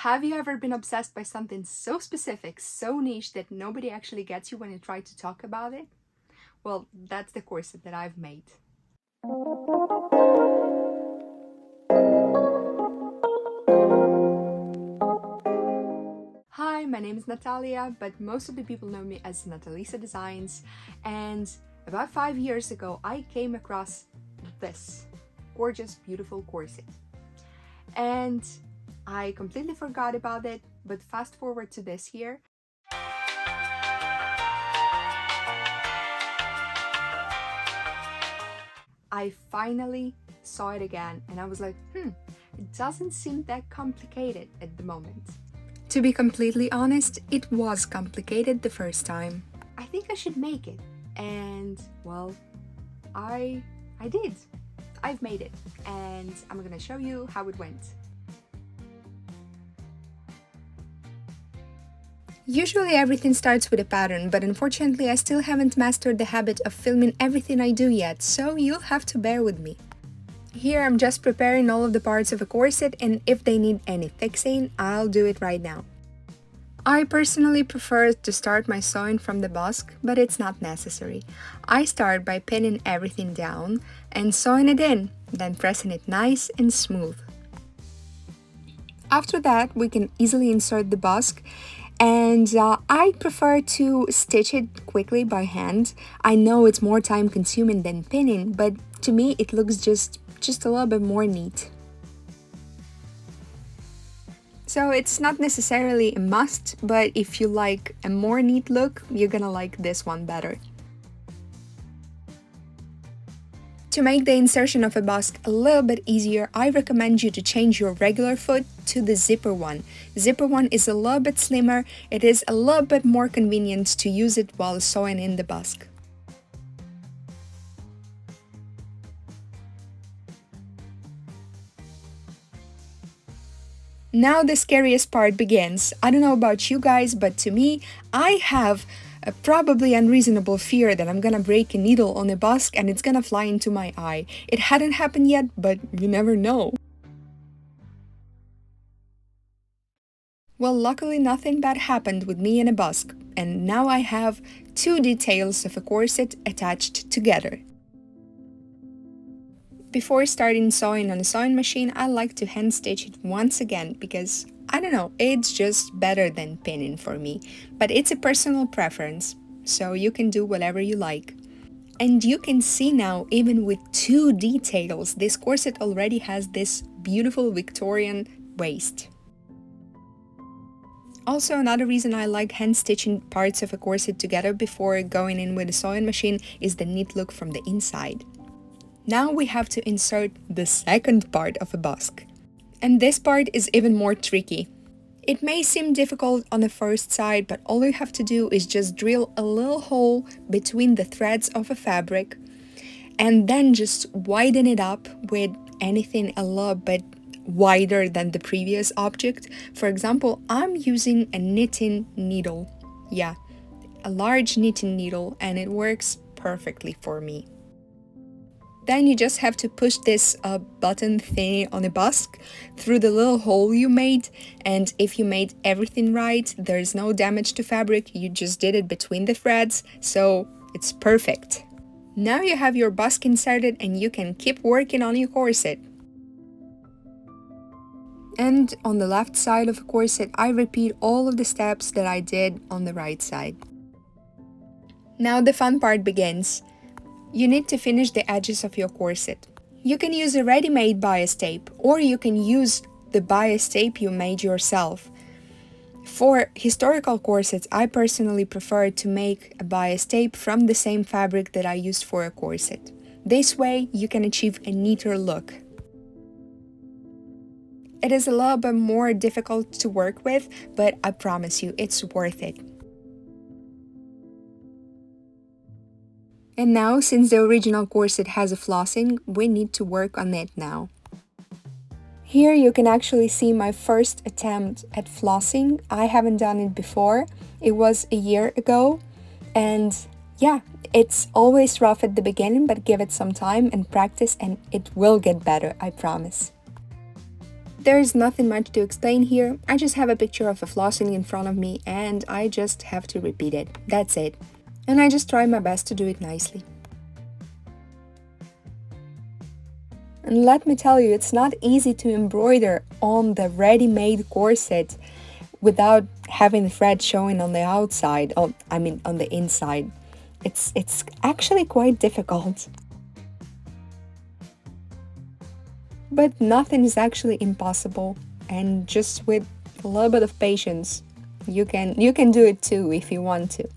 Have you ever been obsessed by something so specific, so niche that nobody actually gets you when you try to talk about it? Well, that's the corset that I've made. Hi, my name is Natalia, but most of the people know me as Natalisa Designs, and about 5 years ago I came across this gorgeous, beautiful corset. And I completely forgot about it, but fast forward to this year. I finally saw it again and I was like, it doesn't seem that complicated at the moment. To be completely honest, it was complicated the first time. I think I should make it. And well, I did. I've made it and I'm gonna show you how it went. Usually everything starts with a pattern, but unfortunately I still haven't mastered the habit of filming everything I do yet, so you'll have to bear with me. Here I'm just preparing all of the parts of a corset, and if they need any fixing, I'll do it right now. I personally prefer to start my sewing from the busk, but it's not necessary. I start by pinning everything down and sewing it in, then pressing it nice and smooth. After that, we can easily insert the busk. And I prefer to stitch it quickly by hand. I know it's more time consuming than pinning, but to me it looks just a little bit more neat. So it's not necessarily a must, but if you like a more neat look, you're gonna like this one better. To make the insertion of a busk a little bit easier, I recommend you to change your regular foot to the zipper one. Zipper one is a little bit slimmer, it is a little bit more convenient to use it while sewing in the busk. Now the scariest part begins. I don't know about you guys, but to me, I have a probably unreasonable fear that I'm gonna break a needle on a busk and it's gonna fly into my eye. It hadn't happened yet, but you never know. Well, luckily nothing bad happened with me and a busk, and now I have two details of a corset attached together. Before starting sewing on a sewing machine, I like to hand stitch it once again because I don't know, it's just better than pinning for me, but it's a personal preference, so you can do whatever you like. And you can see now, even with two details, this corset already has this beautiful Victorian waist. Also, another reason I like hand stitching parts of a corset together before going in with a sewing machine is the neat look from the inside. Now we have to insert the second part of a busk. And this part is even more tricky. It may seem difficult on the first side, but all you have to do is just drill a little hole between the threads of a fabric and then just widen it up with anything a little bit wider than the previous object. For example, I'm using a knitting needle. Yeah, a large knitting needle, and it works perfectly for me. Then you just have to push this button thingy on a busk through the little hole you made, and if you made everything right, there's no damage to fabric, you just did it between the threads, so it's perfect. Now you have your busk inserted and you can keep working on your corset. And on the left side of a corset, I repeat all of the steps that I did on the right side. Now the fun part begins. You need to finish the edges of your corset. You can use a ready-made bias tape, or you can use the bias tape you made yourself. For historical corsets, I personally prefer to make a bias tape from the same fabric that I used for a corset. This way, you can achieve a neater look. It is a little bit more difficult to work with, but I promise you, it's worth it. And now, since the original corset has a flossing, we need to work on it now. Here you can actually see my first attempt at flossing. I haven't done it before. It was a year ago. And yeah, it's always rough at the beginning, but give it some time and practice and it will get better, I promise. There's nothing much to explain here. I just have a picture of a flossing in front of me and I just have to repeat it. That's it. And I just try my best to do it nicely. And let me tell you, it's not easy to embroider on the ready-made corset without having the thread showing on the outside, on the inside. It's actually quite difficult. But nothing is actually impossible, and just with a little bit of patience, you can do it too if you want to.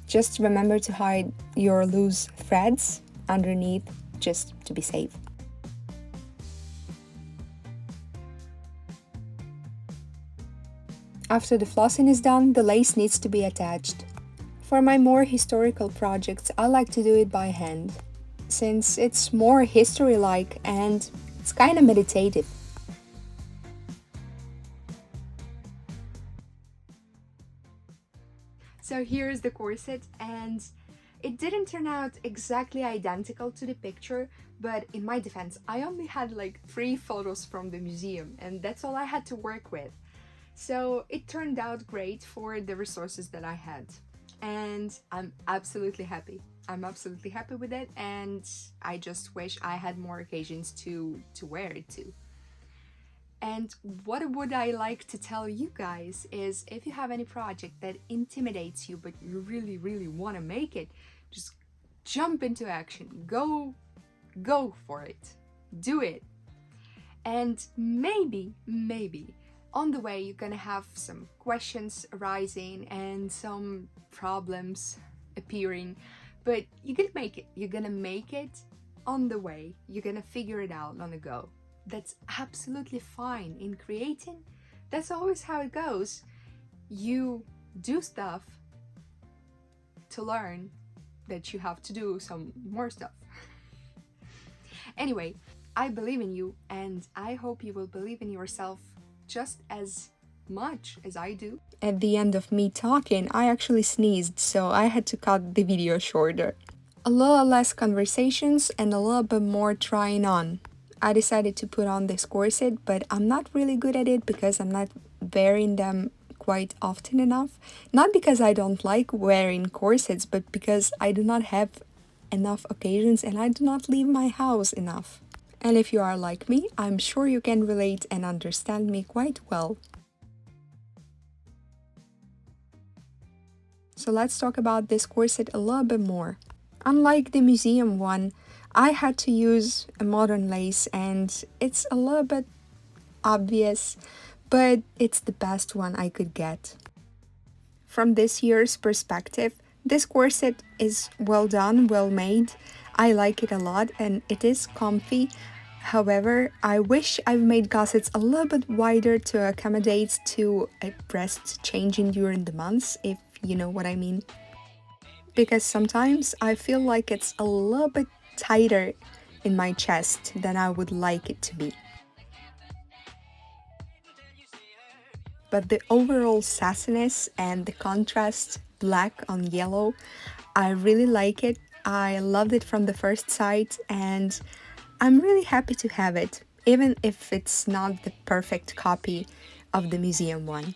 Just remember to hide your loose threads underneath, just to be safe. After the flossing is done, the lace needs to be attached. For my more historical projects, I like to do it by hand, since it's more history-like and it's kind of meditative. So here's the corset, and it didn't turn out exactly identical to the picture, but in my defense, I only had like 3 photos from the museum, and that's all I had to work with. So it turned out great for the resources that I had, and I'm absolutely happy. I'm absolutely happy with it, and I just wish I had more occasions to wear it too. And what would I like to tell you guys is, if you have any project that intimidates you but you really, really want to make it, just jump into action. Go for it. Do it. And maybe on the way you're gonna have some questions arising and some problems appearing, but you're gonna make it. You're gonna make it on the way. You're gonna figure it out on the go. That's absolutely fine. In creating, that's always how it goes. You do stuff to learn that you have to do some more stuff. Anyway, I believe in you, and I hope you will believe in yourself just as much as I do. At the end of me talking, I actually sneezed, so I had to cut the video shorter. A little less conversations and a little bit more trying on. I decided to put on this corset, but I'm not really good at it because I'm not wearing them quite often enough. Not because I don't like wearing corsets, but because I do not have enough occasions and I do not leave my house enough. And if you are like me, I'm sure you can relate and understand me quite well. So let's talk about this corset a little bit more. Unlike the museum one, I had to use a modern lace, and it's a little bit obvious, but it's the best one I could get. From this year's perspective, this corset is well done, well made. I like it a lot and it is comfy. However, I wish I've made corsets a little bit wider to accommodate to a breast changing during the months, if you know what I mean. Because sometimes I feel like it's a little bit tighter in my chest than I would like it to be. But the overall sassiness and the contrast, black on yellow, I really like it. I loved it from the first sight, and I'm really happy to have it, even if it's not the perfect copy of the museum one.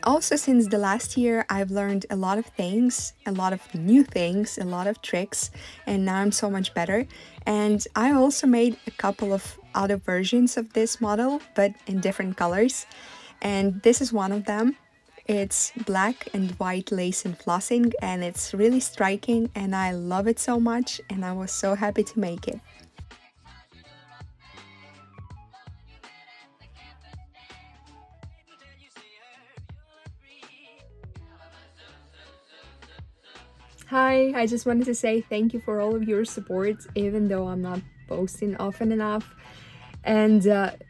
Also, since the last year, I've learned a lot of things, a lot of new things, a lot of tricks, and now I'm so much better. And I also made a couple of other versions of this model, but in different colors. And this is one of them. It's black and white lace and flossing, and it's really striking, and I love it so much, and I was so happy to make it. Hi, I just wanted to say thank you for all of your support, even though I'm not posting often enough. And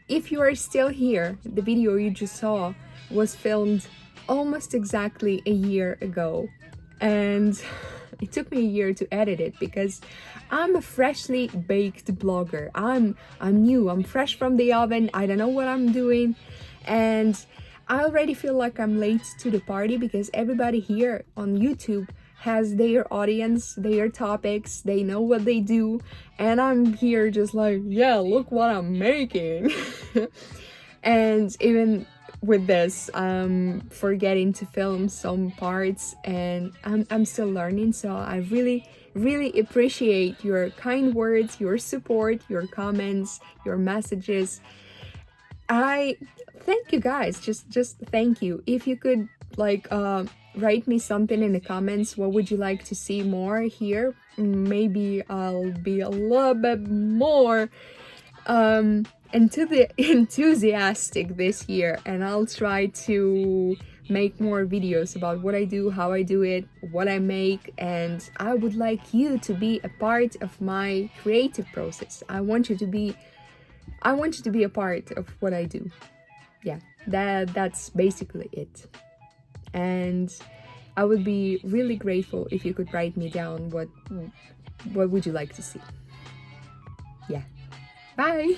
if you are still here, the video you just saw was filmed almost exactly a year ago. And it took me a year to edit it because I'm a freshly baked blogger. I'm new, I'm fresh from the oven, I don't know what I'm doing. And I already feel like I'm late to the party because everybody here on YouTube has their audience, their topics, they know what they do, and I'm here just like, yeah, look what I'm making. And even with this, I'm forgetting to film some parts, and I'm still learning, so I really appreciate your kind words, your support, your comments, your messages. I thank you guys, just thank you. If you could like write me something in the comments, what would you like to see more here? Maybe I'll be a little bit more enthusiastic this year, and I'll try to make more videos about what I do, how I do it, what I make, and I would like you to be a part of my creative process. I want you to be a part of what I do. Yeah, that's basically it. And I would be really grateful if you could write me down what would you like to see. Yeah. Bye!